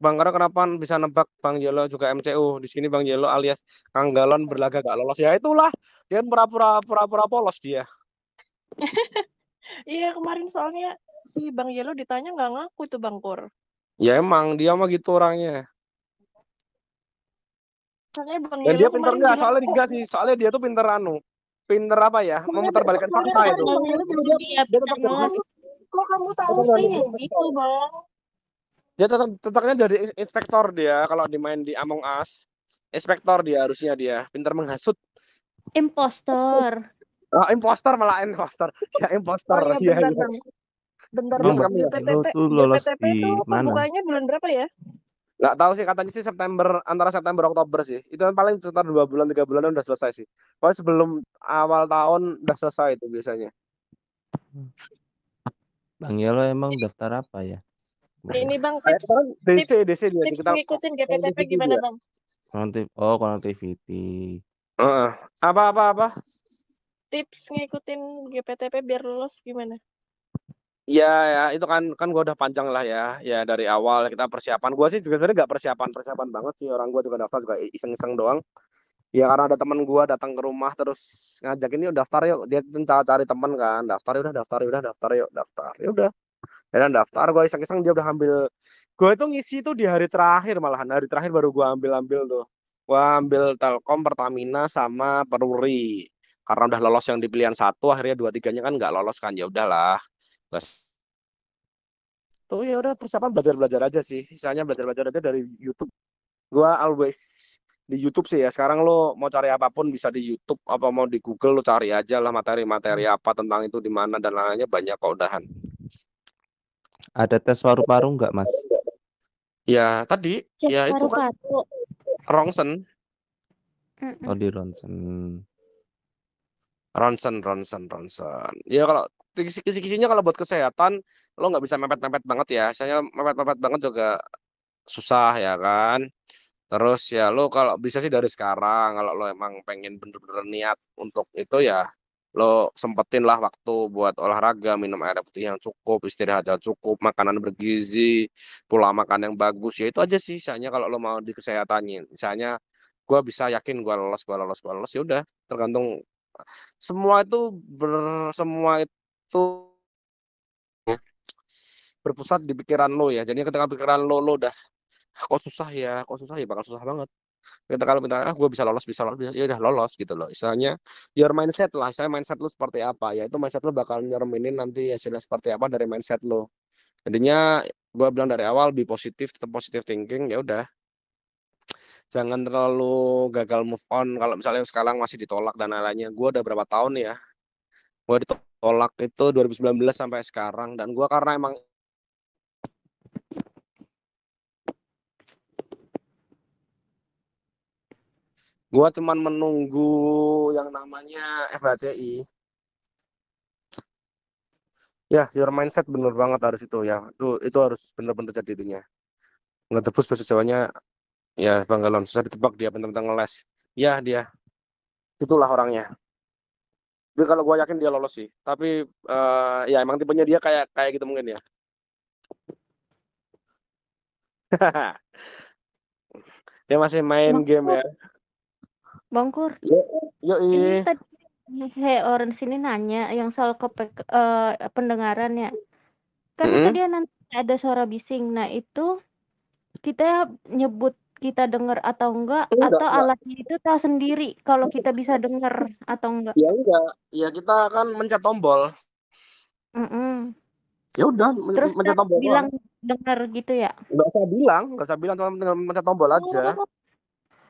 Bang Kara kenapa bisa nebak Bang Jelo juga MCU di sini Bang Jelo alias Kang Galon berlaga gak lolos ya itulah dia pura-pura polos dia. Iya kemarin soalnya si Bang Yelo ditanya nggak ngaku tuh Bangkur. Ya emang dia mah gitu orangnya. Soalnya Bang Dan dia Yelo pinter kemarin nggak? bilang, Soalnya enggak sih. Soalnya dia tuh pinter pinter apa ya? Memutarbalikkan fakta itu. Bang Yelo Dia pintar banget. kok kamu tahu sih gitu Bang? Dia cocoknya jadi inspektor dia kalau dimain di Among Us. Inspektor dia harusnya dia pinter menghasut. Impostor. Impostor malah impostor. Ya impostor. Oh iya bentar Bang. Bentar Emang Bang. Bang Yelo tuh lolos GPTP di itu mana? pembukanya bulan berapa ya? Nggak tahu sih katanya sih antara September Oktober sih. Itu kan paling sekitar 2 bulan 3 bulan udah selesai sih. Pokoknya sebelum awal tahun udah selesai itu biasanya. Bang Yelo emang daftar apa ya? Ini Bang DC dia tips kita ngikutin GPTP gimana Bang? Connectivity. Apa? Tips ngikutin GPTP biar lulus gimana? Iya ya, itu kan gua udah panjang lah ya. Ya dari awal kita persiapan. Gua sih juga sebenarnya nggak persiapan banget sih. Orang gua juga daftar juga iseng-iseng doang. Ya karena ada teman gua datang ke rumah terus ngajak ini "Yuk, daftar yuk." Dia tuh cari teman kan. Daftar ya udah daftar ya udah daftar yuk daftar. Ya udah. Dan daftar gua iseng-iseng dia udah ambil. Gua itu ngisi tuh di hari terakhir malahan. Hari terakhir baru gua ambil-ambil tuh. Gua ambil Telkom, Pertamina sama Peruri. Karena udah lolos yang di pilihan satu, akhirnya dua tiganya kan nggak lolos kan. Ya udahlah. Bas. Tuh ya udah persiapan belajar-belajar aja sih. Sisanya belajar-belajar aja dari YouTube. Gua always di YouTube sih ya. Sekarang lo mau cari apapun bisa di YouTube, apa mau di Google lo cari aja lah materi-materi apa tentang itu di mana dan lainnya banyak kok udahan. Ada tes paru-paru nggak, Mas? Ya tadi Cek ya itu kan paru-paru. rongsen, Mm-mm. Oh, di ronsen. ronsen. Ya kalau kisi-kisinya kalau buat kesehatan lo nggak bisa mepet-mepet banget ya. Misalnya mepet-mepet banget juga susah ya kan. Terus ya lo kalau bisa sih dari sekarang kalau lo emang pengen bener-bener niat untuk itu ya lo sempetin lah waktu buat olahraga, minum air putih yang cukup, istirahat yang cukup, makanan bergizi, pola makan yang bagus. Ya itu aja sih misalnya kalau lo mau di kesehatannya. Misalnya gue bisa yakin gue lolos ya udah tergantung semua itu semua itu berpusat di pikiran lo ya. Jadi ketika pikiran lo udah kok susah ya bakal susah banget. Kita kalau minta gue bisa lolos ya udah lolos gitu loh. Istilahnya your mindset lah, saya mindset lu seperti apa ya itu mindset lu bakal nyerminin nanti hasilnya seperti apa dari mindset lu. Jadinya gue bilang dari awal be positif, tetap positive thinking ya udah. Jangan terlalu gagal move on kalau misalnya sekarang masih ditolak dan lain-lainnya. Gue udah berapa tahun ya? Gue ditolak itu 2019 sampai sekarang dan gue karena emang gue cuman menunggu yang namanya FHCI. Ya, your mindset bener banget harus itu ya. Itu harus bener-bener jadi itunya. Nggak tebus bahasa Jawanya ya Bang Galon. Susah ditebak dia bentang-bentang ngeles. Ya dia. Itulah orangnya. Tapi kalau gue yakin dia lolos sih. Tapi ya emang tipenya dia kayak kayak gitu mungkin ya. Dia masih main game Bangkur, ya. Bangkur. Yuk, yuk Ini tadi Orange ini nanya yang soal pendengaran ya. Kan itu dia nanti ada suara bising. Nah, itu kita nyebut kita dengar atau enggak atau enggak. alatnya itu tahu sendiri kalau kita bisa dengar atau enggak. Ya enggak. Ya kita kan mencet tombol. Mm-mm. Ya udah Terus kita mencet tombol doang. bilang dengar gitu ya. Nggak usah bilang cuma tinggal mencet tombol aja. Oh,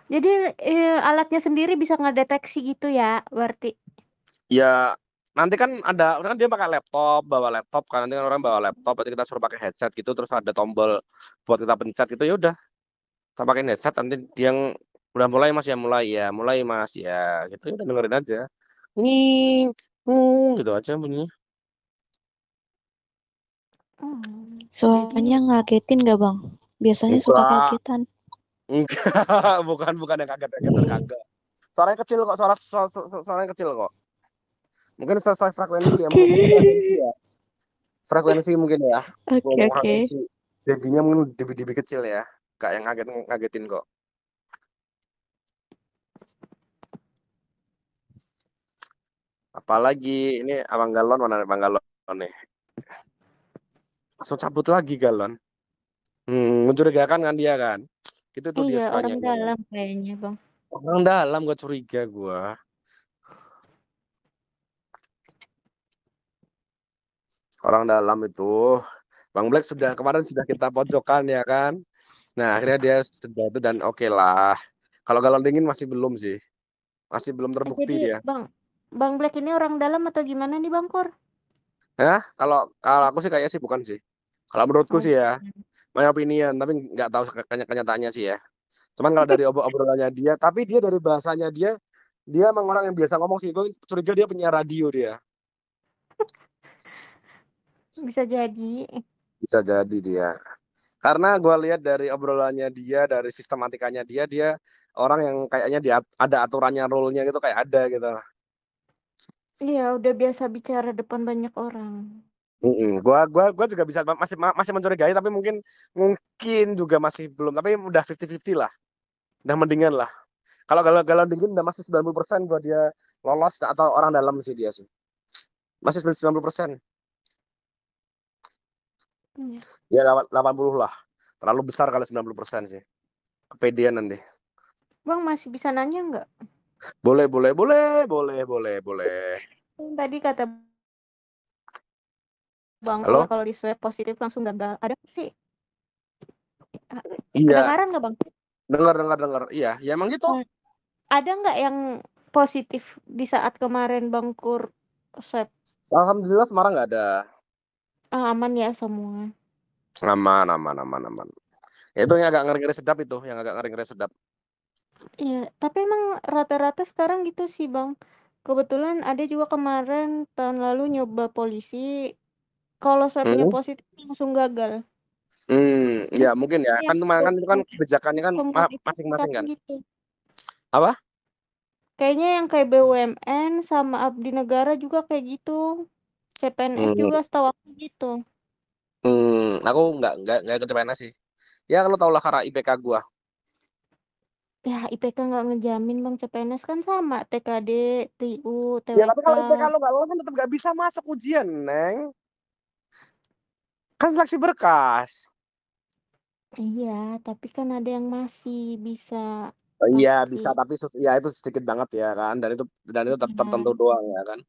jadi alatnya sendiri bisa ngedeteksi gitu ya, berarti. Ya nanti kan ada kan dia pakai laptop bawa laptop kan nanti kan orang bawa laptop berarti kita suruh pakai headset gitu terus ada tombol buat kita pencet gitu ya udah kita pakai headset nanti dia yang udah mulai mas ya mulai mas ya gitu ya udah dengerin aja nging gitu aja bunyinya. Suaranya ngagetin gak bang? Biasanya suka Enggak kagetan. enggak bukan yang kaget kagak suaranya kecil kok suaranya kecil kok mungkin sesuai frekuensi ya mungkin frekuensi mungkin ya Oke. jadinya mungkin lebih kecil ya gak yang ngagetin kok. Apalagi ini abang Galon mana abang Galon nih langsung cabut lagi Galon mencurigakan kan dia kan gitu tuh dia Iya, sukanya orang dalam kayaknya, Bang. orang dalam gak curiga gua orang dalam itu Bang Black sudah kemarin sudah kita pojokkan ya kan nah akhirnya dia sudah itu dan oke lah kalau Galon dingin masih belum sih masih belum terbukti Jadi, dia Bang Black ini orang dalam atau gimana nih, Bang Kur? ya kalau kalau aku sih kayaknya sih bukan sih kalau menurutku Oh, sih ya my opinion tapi nggak tahu kenyataannya sih ya cuman kalau dari obrolannya dia tapi dia dari bahasanya dia emang orang yang biasa ngomong sih gue curiga dia penyiar radio dia bisa jadi. bisa jadi dia karena gue lihat dari obrolannya dia dari sistematikanya dia orang yang kayaknya ada aturannya rule-nya gitu kayak ada gitu Iya, udah biasa bicara depan banyak orang. Gua juga bisa masih mencurigai, tapi mungkin juga masih belum, tapi udah 50-50 lah. Udah mendingan lah. Kalau galau dingin udah masih 90% gua dia lolos atau orang dalam sih dia sih. Masih 90%. Ya 80 lah. Terlalu besar kalau 90% sih. Kepedean nanti. Bang masih bisa nanya nggak? Boleh. Tadi kata Bang Halo? kalau di swab positif langsung gagal. Ada sih? Iya. Kedengaran nggak Bang? Dengar. Iya, ya emang gitu. Ada nggak yang positif di saat kemarin Bang Kur swab? Alhamdulillah Semarang nggak ada. Aman ya semua. Aman. Itu yang agak ngeri-ngeri sedap itu, Iya, tapi emang rata-rata sekarang gitu sih Bang. Kebetulan ada juga kemarin tahun lalu nyoba polisi. Kalau swabnya positif langsung gagal. Ya mungkin ya. Kan itu kan kebijakannya kan masing-masing kan. Gitu. Apa? Kayaknya yang kayak BUMN sama Abdi Negara juga kayak gitu. CPNS juga setahu aku gitu. Aku nggak ke CPNS sih. Ya kalau tau lah karena IPK gua. Ya IPK nggak ngejamin Bang, CPNS kan sama TKD, TIU, TWK. Ya tapi kalau IPK lo nggak lolos kan tetap nggak bisa masuk ujian, Neng. Kan seleksi berkas. Iya, tapi kan ada yang masih bisa. Iya bisa, tapi ya itu sedikit banget ya kan, dan itu tertentu doang ya kan.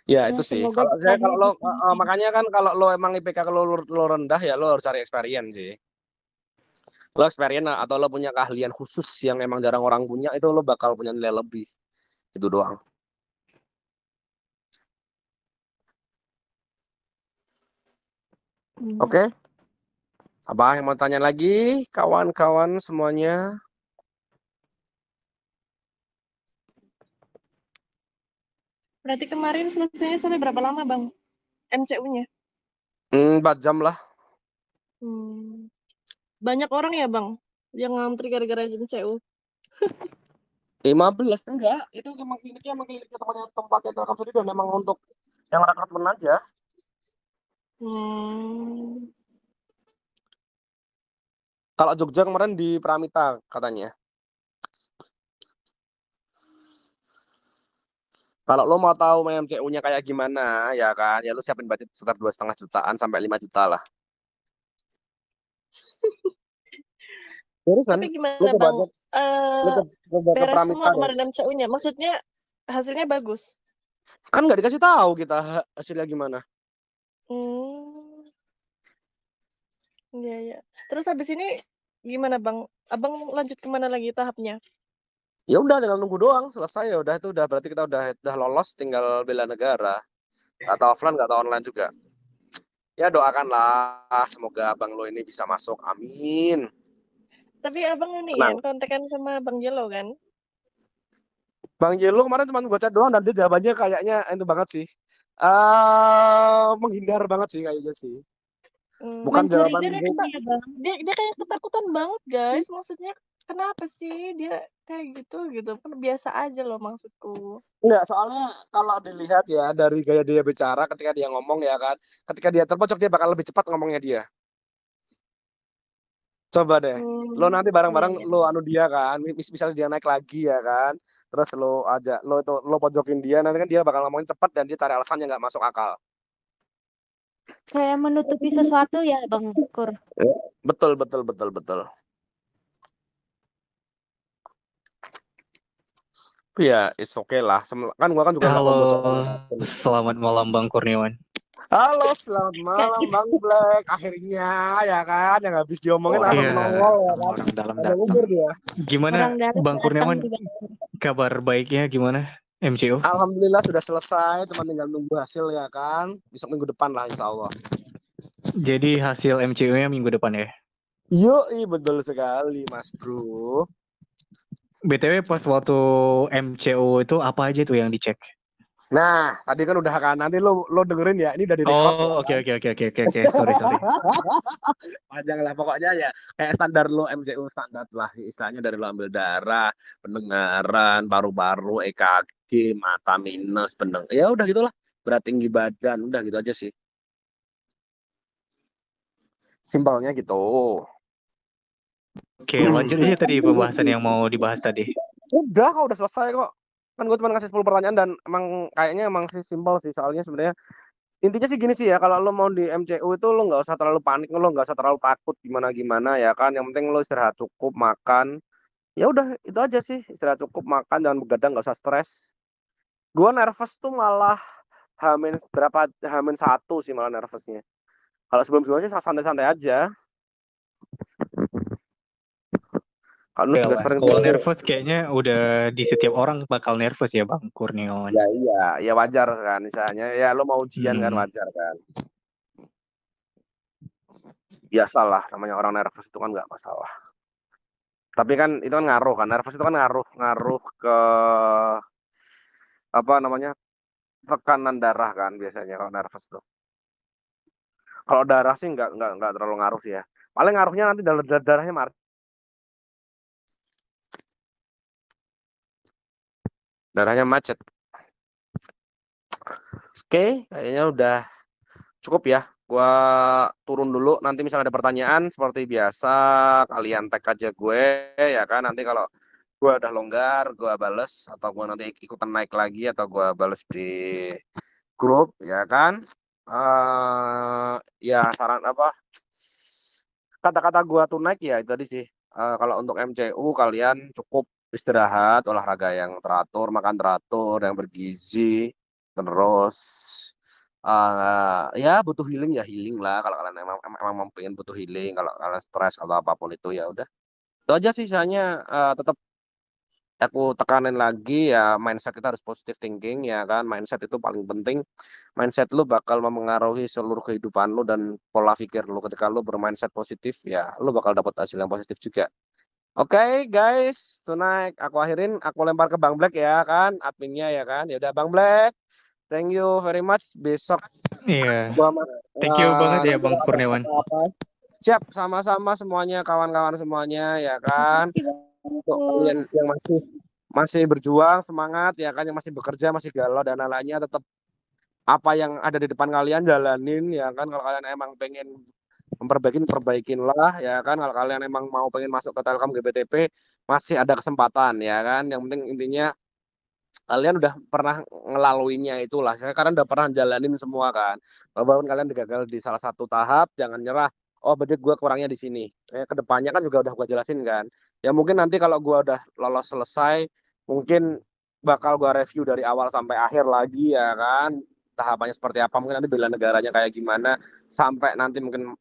Ya itu sih. Kalau lo makanya kan kalau lo emang IPK lo rendah ya lo harus cari experience sih. Lo experience atau lo punya keahlian khusus yang emang jarang orang punya, itu lo bakal punya nilai lebih. Itu doang. Oke. Apa yang mau tanya lagi kawan-kawan semuanya? Berarti kemarin selesainya sampai berapa lama Bang? MCU-nya? 4 jam lah. Banyak orang ya Bang yang ngantri gara-gara MCU? 15 enggak, itu emang kliniknya tempatnya Telkom Sudi dan memang untuk yang rekrutmen aja. Kalau Jogja kemarin di Pramita katanya. Kalau lo mau tahu MCU-nya kayak gimana, ya kan, ya lo siapin budget sekitar 2,5 jutaan sampai 5 juta lah. Tapi gimana Bang? Beres semua kemarin MCU-nya, maksudnya hasilnya bagus? Kan nggak dikasih tahu kita hasilnya gimana. Iya. Terus habis ini gimana Bang? Abang lanjut kemana lagi tahapnya? Ya udah tinggal nunggu doang, selesai ya udah, itu udah berarti kita udah lolos, tinggal bela negara. Nggak tahu offline, nggak tahu online juga. Ya doakanlah semoga abang lo ini bisa masuk, amin. Tapi abang ini kan kontekan sama Bang Jelo kan? Bang Jelo kemarin cuma gue chat doang dan dia jawabannya kayaknya itu banget sih. Menghindar banget sih kayaknya sih. Bukan jawaban dia kayak ketakutan banget guys. Maksudnya kenapa sih dia kayak gitu kan biasa aja loh maksudku. Enggak, soalnya kalau dilihat ya dari gaya dia bicara ketika dia ngomong ya kan, ketika dia terpojok dia bakal lebih cepat ngomongnya dia. Coba deh, lo nanti bareng-bareng lo anu dia kan, misalnya dia naik lagi ya kan, terus lo pojokin dia, nanti kan dia bakal ngomongin cepat dan dia cari alasan yang nggak masuk akal. Kayak menutupi sesuatu ya Bang Kur. Betul. Ya, it's okay lah. Kan gua kan juga nggak mau bocor. Selamat malam Bang Kurniawan. Halo, selamat malam Bang Black. Akhirnya ya kan, yang habis diomongin langsung nongol ya kan. Orang dalam datang. Gimana Bang Kurniawan? Kabar baiknya gimana? MCU? Alhamdulillah sudah selesai, cuma tinggal nunggu hasil ya kan. Besok minggu depan lah insya Allah. Jadi hasil MCU-nya minggu depan ya? Yoi, betul sekali Mas Bro. BTW pas waktu MCU itu apa aja tuh yang dicek? Nah, tadi kan udah kan, nanti lo dengerin ya, ini dari record. Oh, oke. Sorry. Panjang lah pokoknya ya, kayak standar lo MCU standar lah, istilahnya dari lo ambil darah, pendengaran, paru-paru, EKG, mata minus, ya udah gitulah. berat tinggi badan, udah gitu aja sih. Simpelnya gitu. Oke, lanjut aja tadi pembahasan yang mau dibahas tadi. Udah kok, udah selesai kok. Kan gue cuma ngasih 10 pertanyaan dan emang kayaknya emang sih simpel sih, soalnya sebenarnya intinya sih gini sih ya, kalau lo mau di MCU itu lo nggak usah terlalu panik, lo nggak usah terlalu takut gimana ya kan. Yang penting lo istirahat cukup, makan. Ya udah itu aja sih, istirahat cukup, makan, jangan begadang, nggak usah stres. Gue nervous tuh malah Hamin 1 sih malah nervousnya. Kalau sebelum-sebelumnya sih santai-santai aja. Kalau Ya sudah lah, sering kalau tuh, nervous kayaknya udah di setiap orang bakal nervous ya Bang Kurniawan. ya iya, ya wajar kan. Misalnya ya lo mau ujian kan, wajar kan. Biasalah, namanya orang nervous itu kan nggak masalah. Tapi kan itu kan ngaruh kan, nervous itu kan ngaruh ke apa namanya, tekanan darah kan biasanya kalau nervous tuh. Kalau darah sih nggak terlalu ngaruh sih ya. Paling ngaruhnya nanti darahnya darahnya macet. Oke, kayaknya udah cukup ya. Gua turun dulu. Nanti misalnya ada pertanyaan seperti biasa, kalian tag aja gue ya kan. Nanti kalau gue udah longgar, gue bales, atau gue nanti ikutan naik lagi, atau gue bales di grup ya kan. Ya saran apa? Kata-kata gue tuh naik ya itu tadi sih. Kalau untuk MCU kalian cukup istirahat, olahraga yang teratur, makan teratur, yang bergizi, terus ya butuh healing ya healing lah. Kalau kalian emang pengen butuh healing, kalau kalian stres atau apapun itu ya udah. Itu aja sih, soalnya tetap aku tekanin lagi ya, mindset kita harus positive thinking ya kan. Mindset itu paling penting. Mindset lu bakal memengaruhi seluruh kehidupan lu dan pola pikir lu. Ketika lu bermindset positif ya lu bakal dapat hasil yang positif juga. Oke, guys, tonight aku akhirin, aku lempar ke Bang Black ya kan, adminnya ya kan. Ya udah Bang Black, thank you very much. Besok Iya. gua mas Thank you banget ya nanti Bang kalau ada Kurniawan. apa-apa. Siap, sama-sama semuanya, kawan-kawan semuanya ya kan. Untuk kalian yang masih berjuang, semangat ya kan, yang masih bekerja, masih galau dan lain-lainnya, tetap apa yang ada di depan kalian jalanin ya kan. Kalau kalian emang pengen perbaikinlah ya kan. Kalau kalian emang mau pengen masuk ke Telkom GBTP, masih ada kesempatan ya kan. Yang penting intinya kalian udah pernah ngelaluinya itulah. Karena udah pernah jalanin semua kan. Walaupun kalian gagal di salah satu tahap, jangan nyerah. Oh, berarti gue kurangnya di sini. Kedepannya kan juga udah gue jelasin kan. Ya mungkin nanti kalau gue udah lolos selesai, mungkin bakal gue review dari awal sampai akhir lagi ya kan. Tahapannya seperti apa, mungkin nanti bela negaranya kayak gimana. Sampai nanti mungkin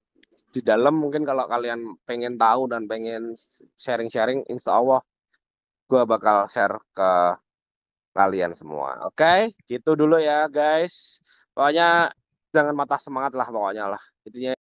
di dalam, mungkin kalau kalian pengen tahu dan pengen sharing-sharing, insya Allah gue bakal share ke kalian semua. Oke, gitu dulu ya guys. Pokoknya jangan patah semangat lah pokoknya lah. Intinya